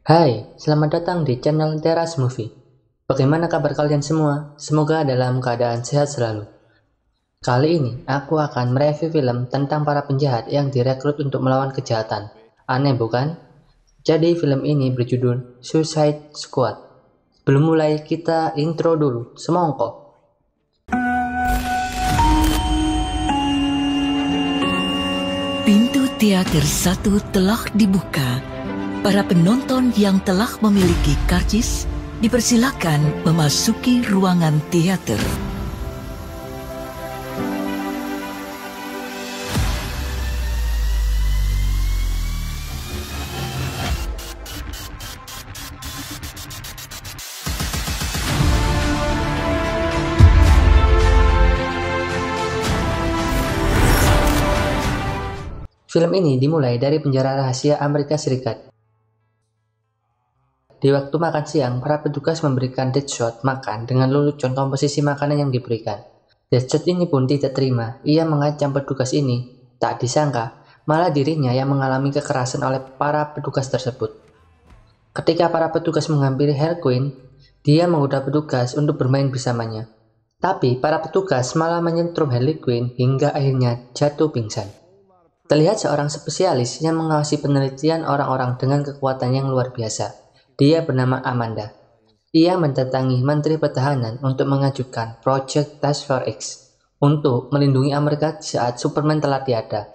Hai, selamat datang di channel Teras Movie. Bagaimana kabar kalian semua? Semoga dalam keadaan sehat selalu. Kali ini, aku akan mereview film tentang para penjahat yang direkrut untuk melawan kejahatan. Aneh bukan? Jadi film ini berjudul Suicide Squad. Belum mulai, kita intro dulu. Semongko. Pintu teater 1 telah dibuka. Para penonton yang telah memiliki karcis dipersilakan memasuki ruangan teater. Film ini dimulai dari penjara rahasia Amerika Serikat. Di waktu makan siang, para petugas memberikan Deadshot makan dengan lelucon komposisi makanan yang diberikan. Deadshot ini pun tidak terima, ia mengancam petugas ini. Tak disangka, malah dirinya yang mengalami kekerasan oleh para petugas tersebut. Ketika para petugas menghampiri Harley Quinn, dia menggoda petugas untuk bermain bersamanya. Tapi para petugas malah menyentrum Harley Quinn hingga akhirnya jatuh pingsan. Terlihat seorang spesialis yang mengawasi penelitian orang-orang dengan kekuatan yang luar biasa. Dia bernama Amanda. Ia mendatangi Menteri Pertahanan untuk mengajukan Project Task Force X untuk melindungi Amerika saat Superman telah tiada.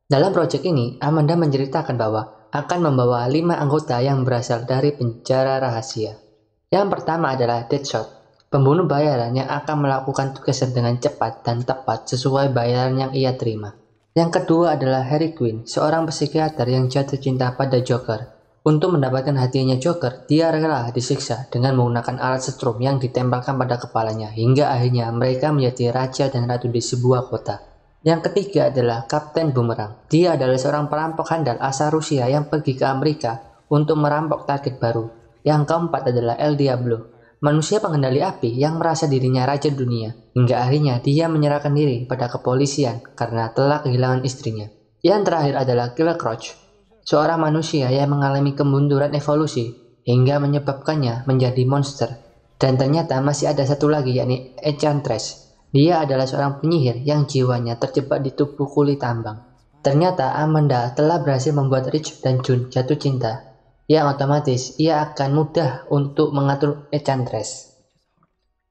Dalam proyek ini, Amanda menceritakan bahwa akan membawa 5 anggota yang berasal dari penjara rahasia. Yang pertama adalah Deadshot, pembunuh bayaran yang akan melakukan tugasnya dengan cepat dan tepat sesuai bayaran yang ia terima. Yang kedua adalah Harley Quinn, seorang psikiater yang jatuh cinta pada Joker. Untuk mendapatkan hatinya Joker, dia rela disiksa dengan menggunakan alat setrum yang ditempelkan pada kepalanya hingga akhirnya mereka menjadi raja dan ratu di sebuah kota. Yang ketiga adalah Kapten Boomerang. Dia adalah seorang perampok handal asal Rusia yang pergi ke Amerika untuk merampok target baru. Yang keempat adalah El Diablo, manusia pengendali api yang merasa dirinya raja dunia hingga akhirnya dia menyerahkan diri pada kepolisian karena telah kehilangan istrinya. Yang terakhir adalah Killer Croc, seorang manusia yang mengalami kemunduran evolusi hingga menyebabkannya menjadi monster. Dan ternyata masih ada satu lagi, yakni Enchantress. Dia adalah seorang penyihir yang jiwanya terjebak di tubuh kulit tambang. Ternyata Amanda telah berhasil membuat Rich dan June jatuh cinta, yang otomatis ia akan mudah untuk mengatur Enchantress.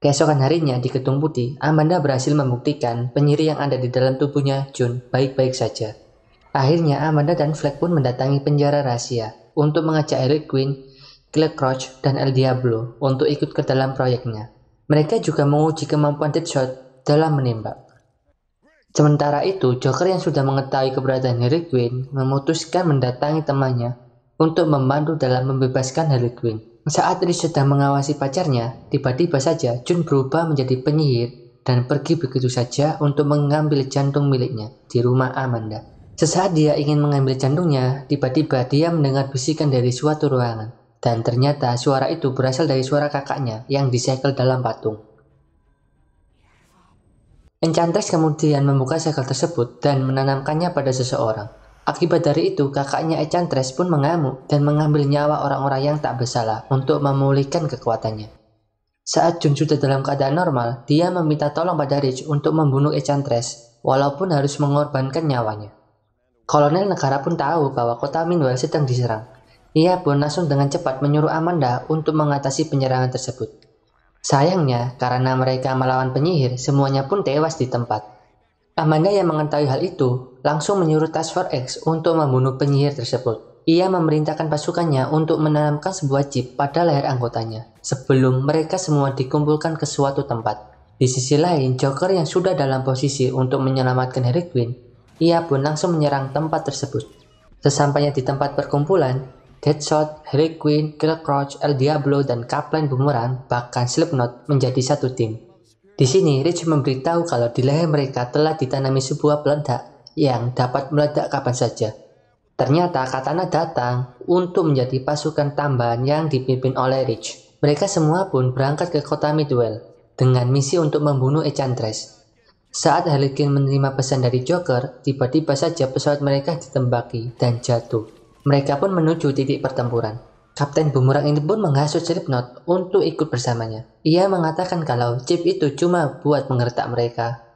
Keesokan harinya di Gedung Putih, Amanda berhasil membuktikan penyihir yang ada di dalam tubuhnya June baik-baik saja. Akhirnya Amanda dan Flag pun mendatangi penjara rahasia untuk mengajak Harley Quinn, Killer Croc, dan El Diablo untuk ikut ke dalam proyeknya. Mereka juga menguji kemampuan Deadshot dalam menembak. Sementara itu, Joker yang sudah mengetahui keberadaan Harley Quinn memutuskan mendatangi temannya untuk membantu dalam membebaskan Harley Quinn. Saat Rich sedang mengawasi pacarnya, tiba-tiba saja June berubah menjadi penyihir dan pergi begitu saja untuk mengambil jantung miliknya di rumah Amanda. Sesaat dia ingin mengambil jantungnya, tiba-tiba dia mendengar bisikan dari suatu ruangan. Dan ternyata suara itu berasal dari suara kakaknya yang disegel dalam patung. Enchantress kemudian membuka segel tersebut dan menanamkannya pada seseorang. Akibat dari itu, kakaknya Enchantress pun mengamuk dan mengambil nyawa orang-orang yang tak bersalah untuk memulihkan kekuatannya. Saat June sudah dalam keadaan normal, dia meminta tolong pada Rich untuk membunuh Enchantress, walaupun harus mengorbankan nyawanya. Kolonel negara pun tahu bahwa kota Minwell sedang diserang. Ia pun langsung dengan cepat menyuruh Amanda untuk mengatasi penyerangan tersebut. Sayangnya, karena mereka melawan penyihir, semuanya pun tewas di tempat. Amanda yang mengetahui hal itu, langsung menyuruh Task Force X untuk membunuh penyihir tersebut. Ia memerintahkan pasukannya untuk menanamkan sebuah chip pada leher anggotanya, sebelum mereka semua dikumpulkan ke suatu tempat. Di sisi lain, Joker yang sudah dalam posisi untuk menyelamatkan Harley Quinn, ia pun langsung menyerang tempat tersebut. Sesampainya di tempat perkumpulan, Deadshot, Harley Quinn, Killer Croc, El Diablo, dan Kapten Boomerang, bahkan Slipknot menjadi satu tim. Di sini, Rich memberitahu kalau di leher mereka telah ditanami sebuah peledak yang dapat meledak kapan saja. Ternyata Katana datang untuk menjadi pasukan tambahan yang dipimpin oleh Rich. Mereka semua pun berangkat ke kota Midwell dengan misi untuk membunuh Enchantress. Saat Harley Quinn menerima pesan dari Joker, tiba-tiba saja pesawat mereka ditembaki dan jatuh. Mereka pun menuju titik pertempuran. Kapten Bumerang ini pun menghasut Slipknot untuk ikut bersamanya. Ia mengatakan kalau chip itu cuma buat menggertak mereka.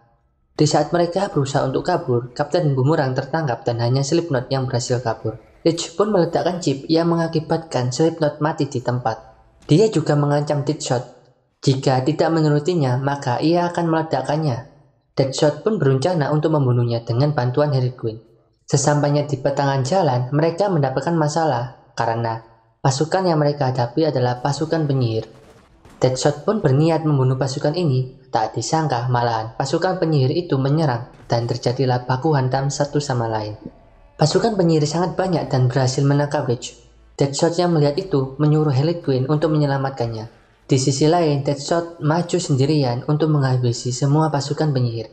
Di saat mereka berusaha untuk kabur, Kapten Bumerang tertangkap dan hanya Slipknot yang berhasil kabur. Ridge pun meletakkan chip yang mengakibatkan Slipknot mati di tempat. Dia juga mengancam Deadshot. Jika tidak menurutinya, maka ia akan meledakkannya. Deadshot pun berencana untuk membunuhnya dengan bantuan Harley Quinn. Sesampainya di pertengahan jalan, mereka mendapatkan masalah karena pasukan yang mereka hadapi adalah pasukan penyihir. Deadshot pun berniat membunuh pasukan ini. Tak disangka malahan pasukan penyihir itu menyerang dan terjadilah baku hantam satu sama lain. Pasukan penyihir sangat banyak dan berhasil menangkap Ridge. Deadshot yang melihat itu menyuruh Harley Quinn untuk menyelamatkannya. Di sisi lain, Deadshot maju sendirian untuk menghabisi semua pasukan penyihir.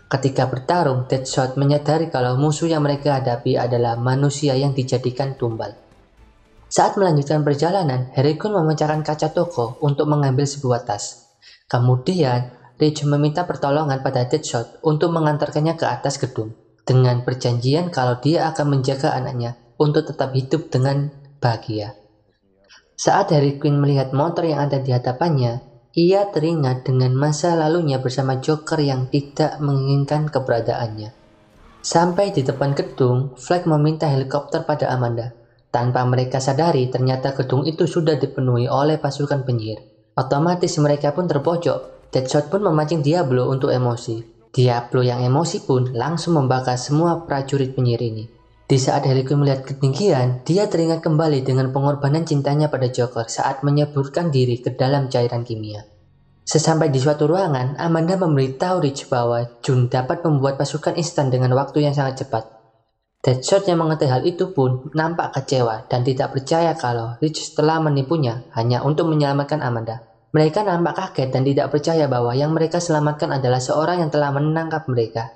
Ketika bertarung, Deadshot menyadari kalau musuh yang mereka hadapi adalah manusia yang dijadikan tumbal. Saat melanjutkan perjalanan, Harley Quinn memecahkan kaca toko untuk mengambil sebuah tas. Kemudian, Ridge meminta pertolongan pada Deadshot untuk mengantarkannya ke atas gedung, dengan perjanjian kalau dia akan menjaga anaknya untuk tetap hidup dengan bahagia. Saat Harley Quinn melihat motor yang ada di hadapannya, ia teringat dengan masa lalunya bersama Joker yang tidak menginginkan keberadaannya. Sampai di depan gedung, Flag meminta helikopter pada Amanda. Tanpa mereka sadari, ternyata gedung itu sudah dipenuhi oleh pasukan penyihir. Otomatis mereka pun terpojok. Deadshot pun memancing Diablo untuk emosi. Diablo yang emosi pun langsung membakar semua prajurit penyihir ini. Di saat Harley Quinn melihat ketinggian, dia teringat kembali dengan pengorbanan cintanya pada Joker saat menyeburkan diri ke dalam cairan kimia. Sesampai di suatu ruangan, Amanda memberitahu Ridge bahwa June dapat membuat pasukan instan dengan waktu yang sangat cepat. Deadshot yang mengetahui hal itu pun nampak kecewa dan tidak percaya kalau Ridge telah menipunya hanya untuk menyelamatkan Amanda. Mereka nampak kaget dan tidak percaya bahwa yang mereka selamatkan adalah seorang yang telah menangkap mereka.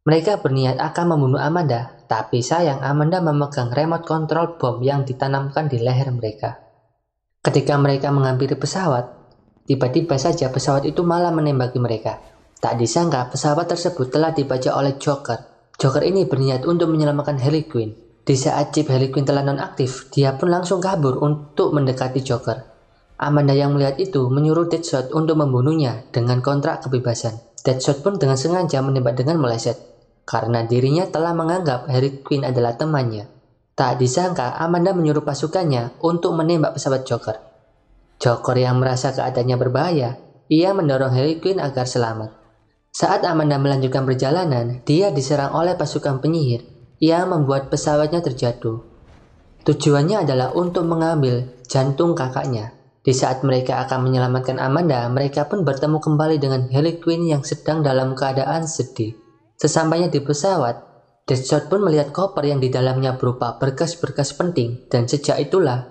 Mereka berniat akan membunuh Amanda, tapi sayang Amanda memegang remote control bom yang ditanamkan di leher mereka. Ketika mereka menghampiri pesawat, tiba-tiba saja pesawat itu malah menembaki mereka. Tak disangka pesawat tersebut telah dibajak oleh Joker. Joker ini berniat untuk menyelamatkan Harley Quinn. Di saat chip Harley Quinn telah nonaktif, dia pun langsung kabur untuk mendekati Joker. Amanda yang melihat itu menyuruh Deadshot untuk membunuhnya dengan kontrak kebebasan. Deadshot pun dengan sengaja menembak dengan meleset, karena dirinya telah menganggap Harley Quinn adalah temannya. Tak disangka Amanda menyuruh pasukannya untuk menembak pesawat Joker. Joker yang merasa keadaannya berbahaya, ia mendorong Harley Quinn agar selamat. Saat Amanda melanjutkan perjalanan, dia diserang oleh pasukan penyihir yang membuat pesawatnya terjatuh. Tujuannya adalah untuk mengambil jantung kakaknya. Di saat mereka akan menyelamatkan Amanda, mereka pun bertemu kembali dengan Harley Quinn yang sedang dalam keadaan sedih. Sesampainya di pesawat, Deadshot pun melihat koper yang di dalamnya berupa berkas-berkas penting, dan sejak itulah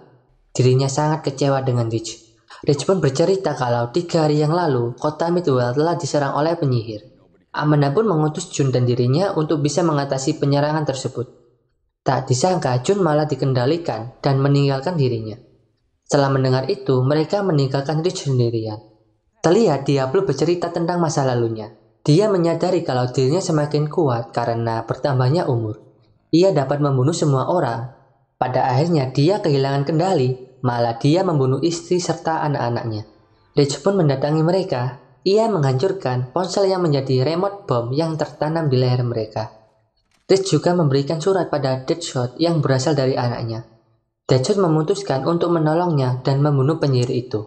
dirinya sangat kecewa dengan Ridge. Ridge pun bercerita kalau 3 hari yang lalu, kota Midwell telah diserang oleh penyihir. Amanda pun mengutus June dan dirinya untuk bisa mengatasi penyerangan tersebut. Tak disangka June malah dikendalikan dan meninggalkan dirinya. Setelah mendengar itu, mereka meninggalkan Ridge sendirian. Terlihat Diablo bercerita tentang masa lalunya. Dia menyadari kalau dirinya semakin kuat karena bertambahnya umur. Ia dapat membunuh semua orang. Pada akhirnya dia kehilangan kendali. Malah dia membunuh istri serta anak-anaknya. Ridge pun mendatangi mereka. Ia menghancurkan ponsel yang menjadi remote bom yang tertanam di leher mereka. Ridge juga memberikan surat pada Deadshot yang berasal dari anaknya. Deadshot memutuskan untuk menolongnya dan membunuh penyihir itu.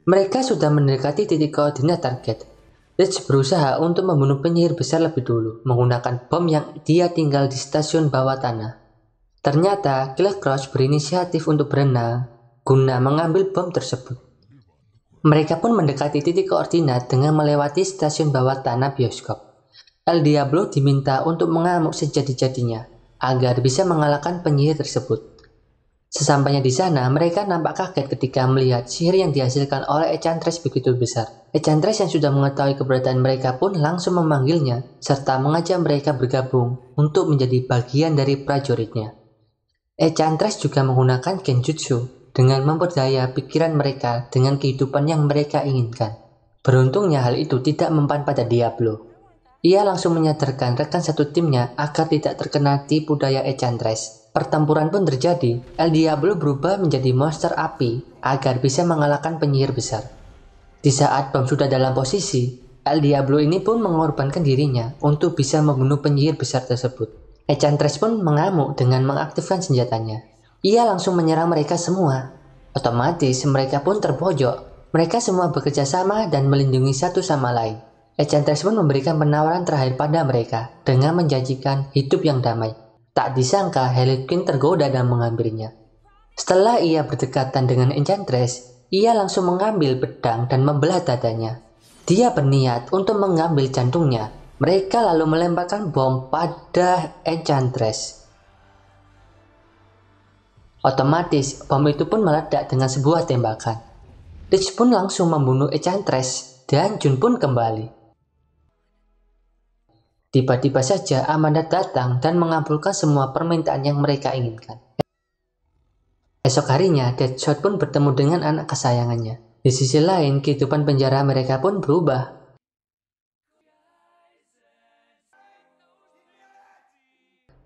Mereka sudah mendekati titik koordinat target. Ridge berusaha untuk membunuh penyihir besar lebih dulu menggunakan bom yang dia tinggal di stasiun bawah tanah. Ternyata Killer Croc berinisiatif untuk berenang guna mengambil bom tersebut. Mereka pun mendekati titik koordinat dengan melewati stasiun bawah tanah bioskop. El Diablo diminta untuk mengamuk sejadi-jadinya agar bisa mengalahkan penyihir tersebut. Sesampainya di sana, mereka nampak kaget ketika melihat sihir yang dihasilkan oleh Enchantress begitu besar. Enchantress yang sudah mengetahui keberadaan mereka pun langsung memanggilnya serta mengajak mereka bergabung untuk menjadi bagian dari prajuritnya. Enchantress juga menggunakan Genjutsu dengan memperdaya pikiran mereka dengan kehidupan yang mereka inginkan. Beruntungnya hal itu tidak mempan pada Diablo. Ia langsung menyadarkan rekan satu timnya agar tidak terkena tipu daya Enchantress. Pertempuran pun terjadi. El Diablo berubah menjadi monster api agar bisa mengalahkan penyihir besar. Di saat bom sudah dalam posisi, El Diablo ini pun mengorbankan dirinya untuk bisa membunuh penyihir besar tersebut. Enchantress pun mengamuk dengan mengaktifkan senjatanya. Ia langsung menyerang mereka semua. Otomatis mereka pun terpojok. Mereka semua bekerja sama dan melindungi satu sama lain. Enchantress pun memberikan penawaran terakhir pada mereka dengan menjanjikan hidup yang damai. Tak disangka Harley Quinn tergoda dan mengambilnya. Setelah ia berdekatan dengan Enchantress, ia langsung mengambil pedang dan membelah dadanya. Dia berniat untuk mengambil jantungnya. Mereka lalu melemparkan bom pada Enchantress. Otomatis bom itu pun meledak dengan sebuah tembakan. Lich pun langsung membunuh Enchantress dan Jun pun kembali. Tiba-tiba saja Amanda datang dan mengabulkan semua permintaan yang mereka inginkan. Esok harinya, Deadshot pun bertemu dengan anak kesayangannya. Di sisi lain, kehidupan penjara mereka pun berubah.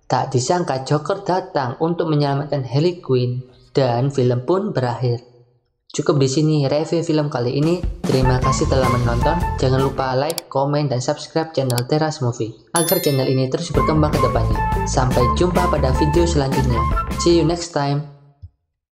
Tak disangka Joker datang untuk menyelamatkan Harley Quinn dan film pun berakhir. Cukup di sini review film kali ini. Terima kasih telah menonton. Jangan lupa like, komen, dan subscribe channel Teras Movie agar channel ini terus berkembang ke depannya. Sampai jumpa pada video selanjutnya. See you next time.